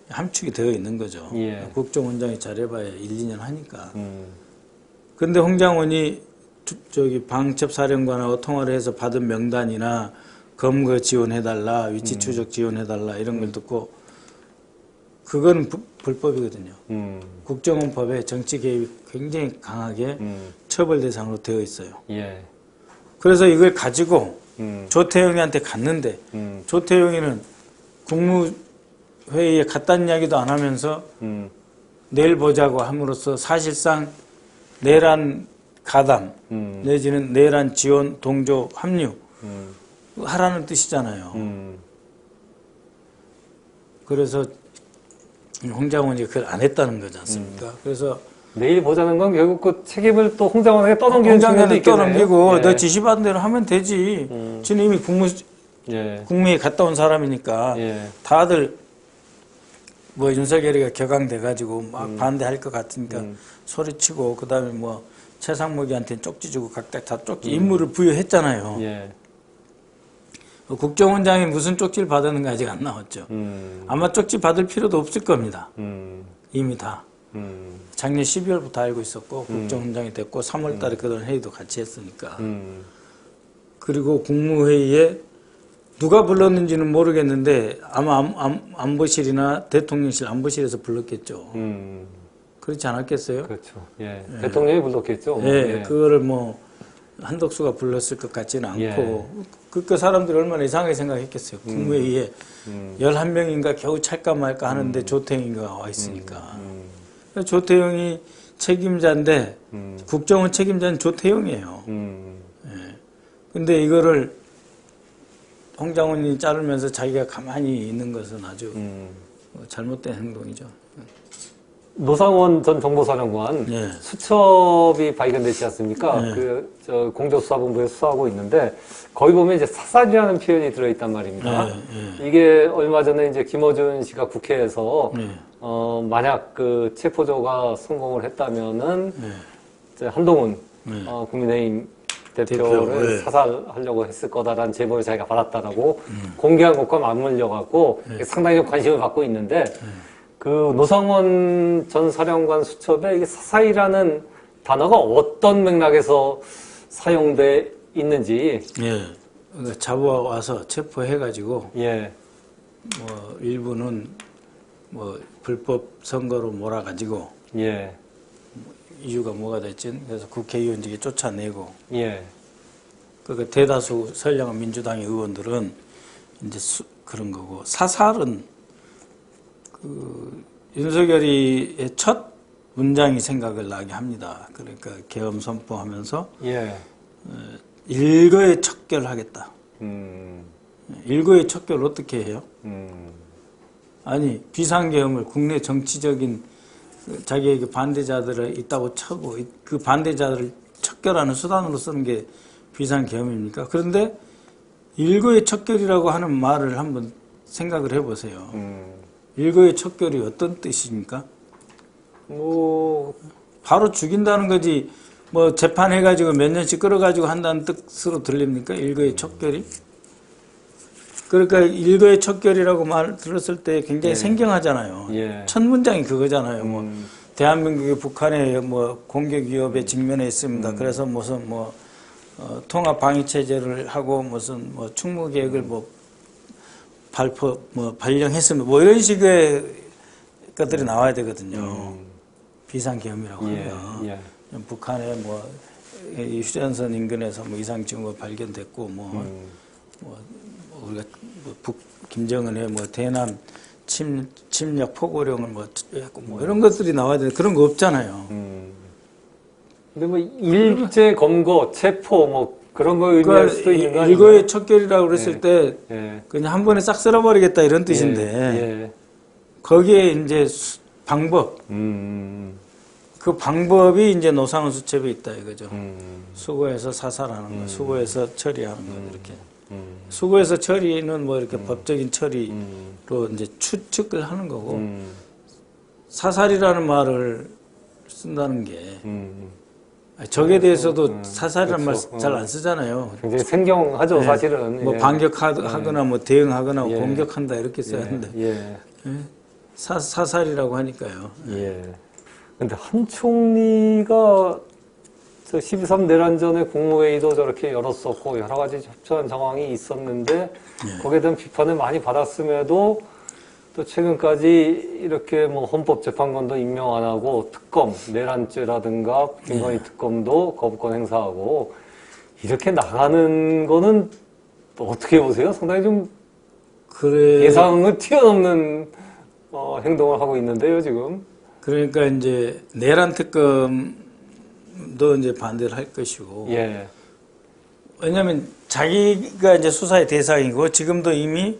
함축이 되어 있는 거죠. 예. 국정원장이 잘해봐야 1, 2년 하니까. 근데 홍장원이 저기 방첩사령관하고 통화를 해서 받은 명단이나 검거 지원해달라, 위치 추적 지원해달라 이런 걸 듣고 그거는 불법이거든요. 국정원법에 정치 개입이 굉장히 강하게 처벌 대상으로 되어 있어요. 예. 그래서 이걸 가지고 조태용이한테 갔는데 조태용이는 국무회의에 갔다는 이야기도 안 하면서 내일 보자고 함으로써 사실상 내란 가담 내지는 내란 지원 동조 합류 하라는 뜻이잖아요. 그래서 홍장원이 그걸 안 했다는 거지 않습니까? 그래서 내일 보자는 건 결국 그 책임을 또 홍장원에게 떠넘기는 측면도 있겠네요. 떠넘기고 예. 너 지시받은 대로 하면 되지. 저는 이미 예. 국무회에 갔다 온 사람이니까 예. 다들 뭐 윤석열이가 격앙돼가지고 막 반대할 것 같으니까 소리치고 그다음에 뭐 최상목이한테는 쪽지 주고 각각 다 쪽지 임무를 부여했잖아요. 예. 국정원장이 무슨 쪽지를 받았는가 아직 안 나왔죠. 아마 쪽지 받을 필요도 없을 겁니다. 이미 다. 작년 12월부터 알고 있었고 국정원장이 됐고 3월 달에 그런 회의도 같이 했으니까. 그리고 국무회의에 누가 불렀는지는 모르겠는데 아마 안보실이나 대통령실 안보실에서 불렀겠죠. 그렇지 않았겠어요? 그렇죠. 예. 대통령이 불렀겠죠. 예, 그거를 뭐 한덕수가 불렀을 것 같지는 않고 그 사람들이 얼마나 이상하게 생각했겠어요. 국무회의에 11명인가 겨우 찰까 말까 하는데 조태용이가 와 있으니까. 조태용이 책임자인데 국정원 책임자는 조태용이에요. 근데 이거를 홍장원이 자르면서 자기가 가만히 있는 것은 아주 잘못된 행동이죠. 노상원 전 정보사령관 예. 수첩이 발견되지 않습니까? 예. 저 공조수사본부에 수사하고 있는데 거기 보면 이제 사살이라는 표현이 들어있단 말입니다. 이게 얼마 전에 이제 김어준 씨가 국회에서 만약 그 체포조가 성공을 했다면은 이제 한동훈 국민의힘 대표를 사살하려고 했을 거다라는 제보를 자기가 받았다라고 공개한 것과 맞물려갖고 상당히 좀 관심을 받고 있는데 그 노상원 전 사령관 수첩에 이게 사사이라는 단어가 어떤 맥락에서 사용돼 있는지. 예. 그러니까 잡아와서 체포해가지고. 예. 뭐, 일부는 뭐, 불법 선거로 몰아가지고. 예. 이유가 뭐가 됐지? 그래서 국회의원직에 쫓아내고. 예. 그러니까 대다수 선량한 민주당의 의원들은 이제 그런 거고. 사살은 윤석열이의 첫 문장이 생각을 나게 합니다. 그러니까 계엄 선포하면서 일거에 척결하겠다. 일거에 척결 어떻게 해요? 아니 비상계엄을 국내 정치적인 자기에게 반대자들이 있다고 쳐고 그 반대자들을 척결하는 수단으로 쓰는 게 비상계엄입니까? 그런데 일거에 척결이라고 하는 말을 한번 생각을 해보세요. 일거의 척결이 어떤 뜻입니까? 뭐 바로 죽인다는 거지 뭐 재판해가지고 몇 년씩 끌어가지고 한다는 뜻으로 들립니까? 일거의 척결이? 그러니까 일거의 척결이라고 말 들었을 때 굉장히 생경하잖아요. 첫 문장이 그거잖아요. 뭐 대한민국이 북한의 뭐 공격 위협에 직면해 있습니다. 그래서 무슨 뭐 통합 방위 체제를 하고 무슨 뭐 충무 계획을 뭐 발령했으면 뭐 이런 식의 것들이 나와야 되거든요. 비상계엄이라고 하면 예. 북한의 뭐 이 휴전선 인근에서 뭐 이상 징후가 발견됐고 뭐 우리가 김정은의 뭐 대남 침략 포고령을 뭐 했고 뭐 이런 것들이 나와야 되는데 그런 거 없잖아요. 근데 뭐 일제 검거 체포 뭐 그런 거 의미할 수도 있는 거 아니에요? 일거의 척결이라고 그랬을 예. 때 예. 그냥 한 번에 싹 쓸어버리겠다 이런 뜻인데 예. 거기에 이제 방법 그 방법이 이제 노상훈 수첩에 있다 이거죠. 수고해서 사살하는 거, 수고해서 처리하는 거 이렇게. 수고해서 처리는 뭐 이렇게 법적인 처리로 이제 추측을 하는 거고 사살이라는 말을 쓴다는 게 적에 대해서도 사살이라는 그렇죠. 말 잘 안 쓰잖아요. 굉장히 생경하죠, 사실은. 뭐 예. 반격하거나 뭐 대응하거나 예. 공격한다 이렇게 써야 하는데 예. 사살이라고 하니까요. 예. 근데 한 총리가 저 12.3 내란전에 국무회의도 저렇게 열었었고 여러 가지 협조한 상황이 있었는데 거기에 대한 비판을 많이 받았음에도 또 최근까지 이렇게 뭐 헌법재판관도 임명 안 하고 특검, 내란죄라든가 김건희 특검도 거부권 행사하고 이렇게 나가는 거는 또 어떻게 보세요? 상당히 좀 예상을 뛰어넘는 행동을 하고 있는데요, 지금. 그러니까 이제 내란 특검도 이제 반대를 할 것이고. 예. 왜냐하면 자기가 이제 수사의 대상이고 지금도 이미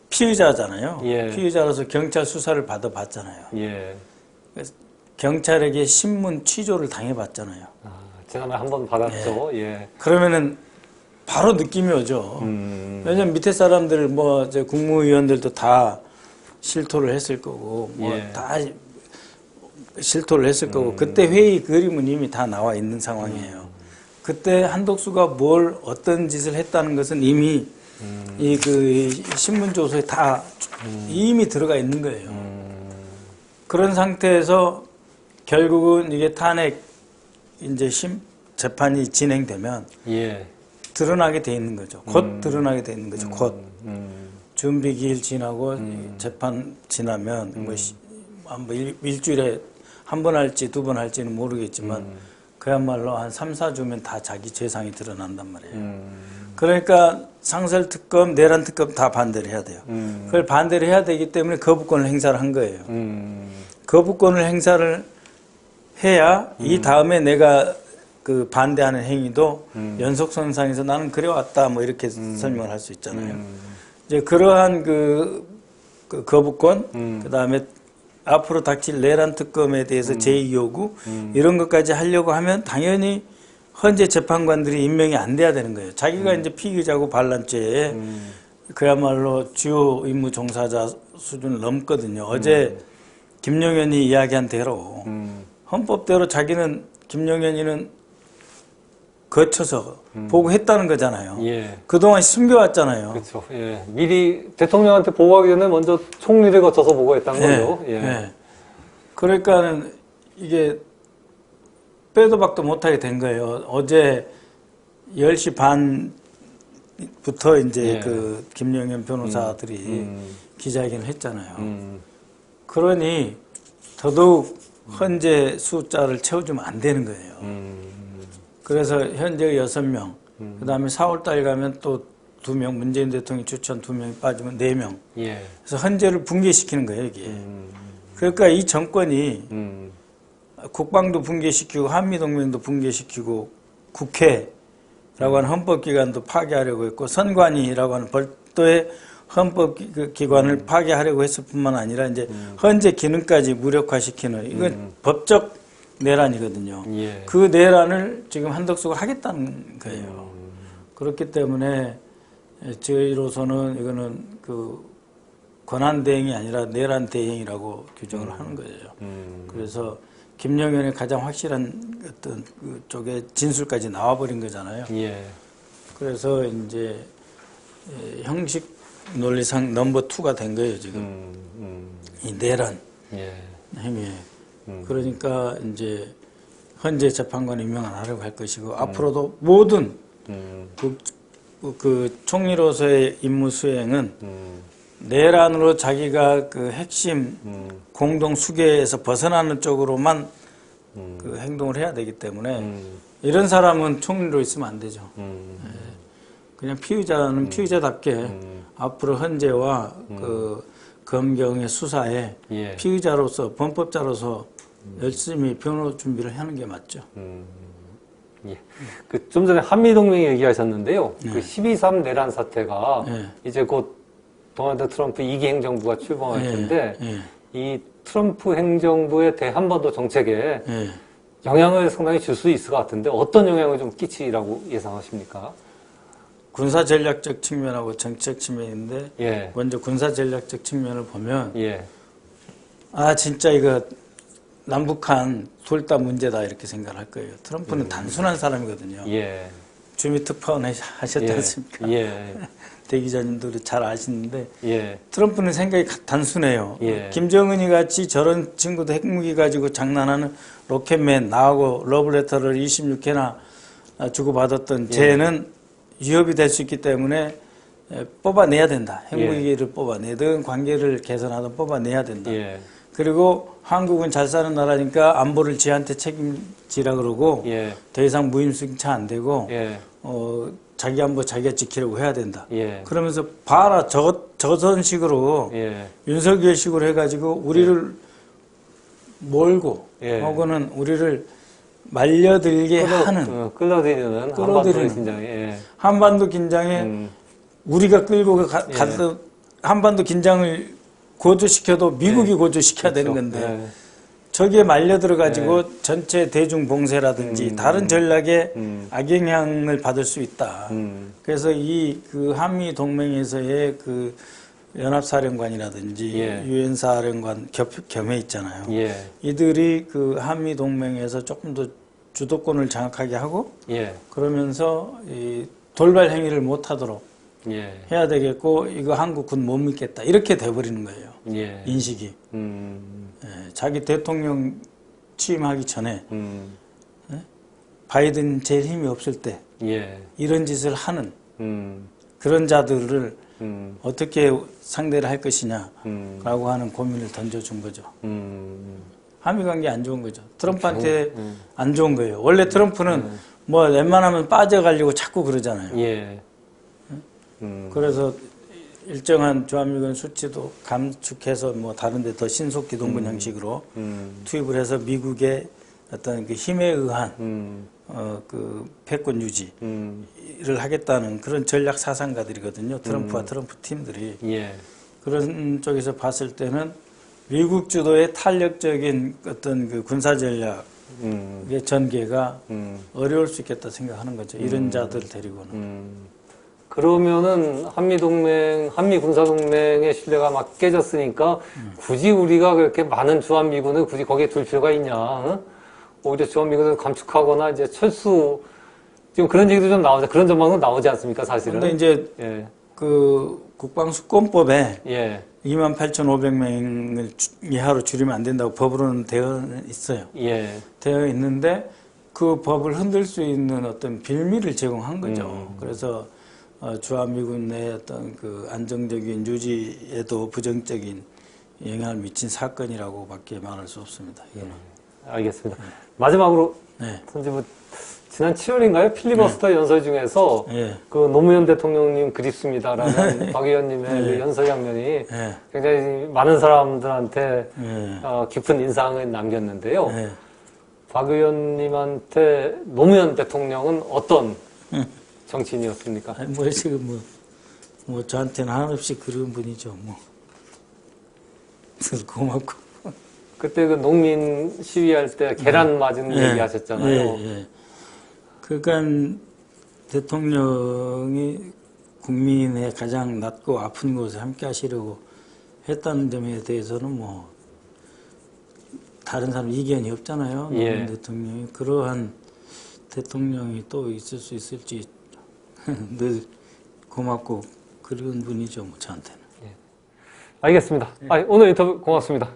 피의자잖아요. 예. 피의자로서 경찰 수사를 받아봤잖아요. 예. 그래서 경찰에게 신문 취조를 당해봤잖아요. 지난번에 한 번 받았죠. 예. 그러면은 바로 느낌이 오죠. 왜냐면 밑에 사람들 뭐 이제 국무위원들도 다 실토를 했을 거고 뭐 다 실토를 했을 거고 그때 회의 그림은 이미 다 나와 있는 상황이에요. 그때 한덕수가 뭘 어떤 짓을 했다는 것은 이미 이 그 신문 조서에 다 이미 들어가 있는 거예요. 그런 상태에서 결국은 이게 탄핵 이제 재판이 진행되면 예. 드러나게 돼 있는 거죠. 곧 드러나게 돼 있는 거죠. 곧 준비 기일 지나고 재판 지나면 뭐 일주일에 한 번 할지 두 번 할지는 모르겠지만 그야말로 한 3, 4주면 다 자기 죄상이 드러난단 말이에요. 그러니까 상설특검, 내란특검 다 반대를 해야 돼요. 그걸 반대를 해야 되기 때문에 거부권을 행사를 한 거예요. 거부권을 행사를 해야 이 다음에 내가 그 반대하는 행위도 연속선상에서 나는 그래왔다 뭐 이렇게 설명을 할 수 있잖아요. 이제 그러한 그 거부권, 그 다음에 앞으로 닥칠 내란 특검에 대해서 제2요구 이런 것까지 하려고 하면 당연히 헌재 재판관들이 임명이 안 돼야 되는 거예요. 자기가 이제 피의자고 반란죄에 그야말로 주요 임무 종사자 수준을 넘거든요. 어제 김용현이 이야기한 대로 헌법대로 자기는 김용현이는 거쳐서 보고했다는 거잖아요. 예. 그동안 숨겨왔잖아요. 그렇죠. 예. 미리 대통령한테 보고하기 전에 먼저 총리를 거쳐서 보고했다는 예. 거죠. 예. 예. 그러니까는 이게 빼도 박도 못하게 된 거예요. 어제 10시 반부터 이제 예. 그 김용현 변호사들이 기자회견을 했잖아요. 그러니 더더욱 헌재 숫자를 채워주면 안 되는 거예요. 그래서 현재 6명, 그 다음에 4월달 가면 또 2명, 문재인 대통령이 추천 2명이 빠지면 4명. 예. 그래서 헌재를 붕괴시키는 거예요, 이게. 그러니까 이 정권이 국방도 붕괴시키고 한미동맹도 붕괴시키고 국회라고 하는 헌법기관도 파괴하려고 했고 선관위라고 하는 별도의 헌법기관을 파괴하려고 했을 뿐만 아니라 이제 헌재 기능까지 무력화시키는 이건 법적 내란이거든요. 예. 그 내란을 지금 한덕수가 하겠다는 거예요. 그렇기 때문에 저희로서는 이거는 그 권한 대행이 아니라 내란 대행이라고 규정을 하는 거예요. 그래서 김용현의 가장 확실한 어떤 그 쪽에 진술까지 나와버린 거잖아요. 예. 그래서 이제 형식 논리상 넘버 2가 된 거예요, 지금. 이 내란 예. 행위에. 그러니까 이제 헌재 재판관 임명 안 하려고 할 것이고 앞으로도 모든 그 총리로서의 임무 수행은 내란으로 자기가 그 핵심 공동 수계에서 벗어나는 쪽으로만 그 행동을 해야 되기 때문에 이런 사람은 총리로 있으면 안 되죠. 그냥 피의자는 피의자답게 앞으로 헌재와 그 검경의 수사에 예. 피의자로서 범법자로서 열심히 변호 준비를 하는 게 맞죠. 예. 그 좀 전에 한미동맹 얘기하셨는데요. 그 12.3 내란 사태가 이제 곧 도널드 트럼프 2기 행정부가 출범할 텐데 이 트럼프 행정부의 대한반도 정책에 영향을 상당히 줄 수 있을 것 같은데 어떤 영향을 좀 끼치라고 예상하십니까? 군사 전략적 측면하고 정책 측면인데 예. 먼저 군사 전략적 측면을 보면 예. 아 진짜 이거 남북한 둘 다 문제다 이렇게 생각할 거예요. 트럼프는 단순한 사람이거든요. 예. 주미 특파원 하셨지 예. 않습니까? 예. 대기자님들이 잘 아시는데 예. 트럼프는 생각이 단순해요. 예. 김정은이 같이 저런 친구도 핵무기 가지고 장난하는 로켓맨 나하고 러브레터를 26회나 주고받았던 쟤는 위협이 될 수 있기 때문에 뽑아내야 된다. 핵무기를 뽑아내든 관계를 개선하든 뽑아내야 된다. 예. 그리고 한국은 잘 사는 나라니까 안보를 지한테 책임지라 그러고 예. 더 이상 무임승차 안 되고 예. 자기 안보 자기가 지키려고 해야 된다. 예. 그러면서 봐라 저런 식으로 예. 윤석열식으로 해가지고 우리를 몰고 예. 혹은 우리를 말려들게 하는 끌어들이는 한반도 긴장에 예. 한반도 긴장에 우리가 끌고 가서 한반도 긴장을 고조시켜도 미국이 고조시켜야 되는 그렇죠. 건데 저기에 말려들어가지고 전체 대중봉쇄라든지 다른 전략에 악영향을 받을 수 있다. 그래서 그 한미 동맹에서의 그 연합사령관이라든지 유엔사령관 겸해 있잖아요. 예. 이들이 그 한미 동맹에서 조금 더 주도권을 장악하게 하고 그러면서 이 돌발 행위를 못하도록 해야 되겠고 이거 한국군 못 믿겠다 이렇게 돼버리는 거예요. 인식이. 자기 대통령 취임하기 전에 바이든 제일 힘이 없을 때 이런 짓을 하는 그런 자들을 어떻게 상대를 할 것이냐라고 하는 고민을 던져준 거죠. 한미 관계 안 좋은 거죠. 트럼프한테 안 좋은 거예요. 원래 트럼프는 뭐 웬만하면 빠져가려고 자꾸 그러잖아요. 그래서 일정한 주한미군 수치도 감축해서 뭐 다른데 더 신속 기동군 형식으로 투입을 해서 미국의 어떤 그 힘에 의한 그 패권 유지를 하겠다는 그런 전략 사상가들이거든요. 트럼프와 트럼프 팀들이. 그런 쪽에서 봤을 때는 미국 주도의 탄력적인 어떤 그 군사 전략의 전개가 어려울 수 있겠다 생각하는 거죠. 이런 자들 데리고는. 그러면은 한미 군사동맹의 신뢰가 막 깨졌으니까 굳이 우리가 그렇게 많은 주한미군을 굳이 거기에 둘 필요가 있냐? 어? 오히려 주한미군을 감축하거나 이제 철수 지금 그런 얘기도 좀 나오죠. 그런 전망은 나오지 않습니까, 사실은? 근데 이제 그 국방수권법에 28,500명을 이하로 줄이면 안 된다고 법으로는 되어 있어요. 되어 있는데 그 법을 흔들 수 있는 어떤 빌미를 제공한 거죠. 그래서 주한미군 내 어떤 그 안정적인 유지에도 부정적인 영향을 미친 사건이라고밖에 말할 수 없습니다. 이거는. 알겠습니다. 마지막으로 선생님 지난 7월인가요? 필리버스터 연설 중에서 그 노무현 대통령님 그립습니다라는 박 의원님의 그 연설 장면이 굉장히 많은 사람들한테 깊은 인상을 남겼는데요. 박 의원님한테 노무현 대통령은 어떤 정치인이었습니까? 아니, 뭐 지금 뭐 저한테는 한없이 그런 분이죠. 뭐 그래서 고맙고. 그때 그 농민 시위할 때 계란 맞은 얘기 하셨잖아요. 그러니까 대통령이 국민의 가장 낮고 아픈 곳에 함께 하시려고 했다는 점에 대해서는 뭐 다른 사람 이견이 없잖아요. 노무현 대통령이 그러한 대통령이 또 있을 수 있을지 늘 고맙고 그런 분이죠, 뭐 저한테는. 알겠습니다. 오늘 인터뷰 고맙습니다.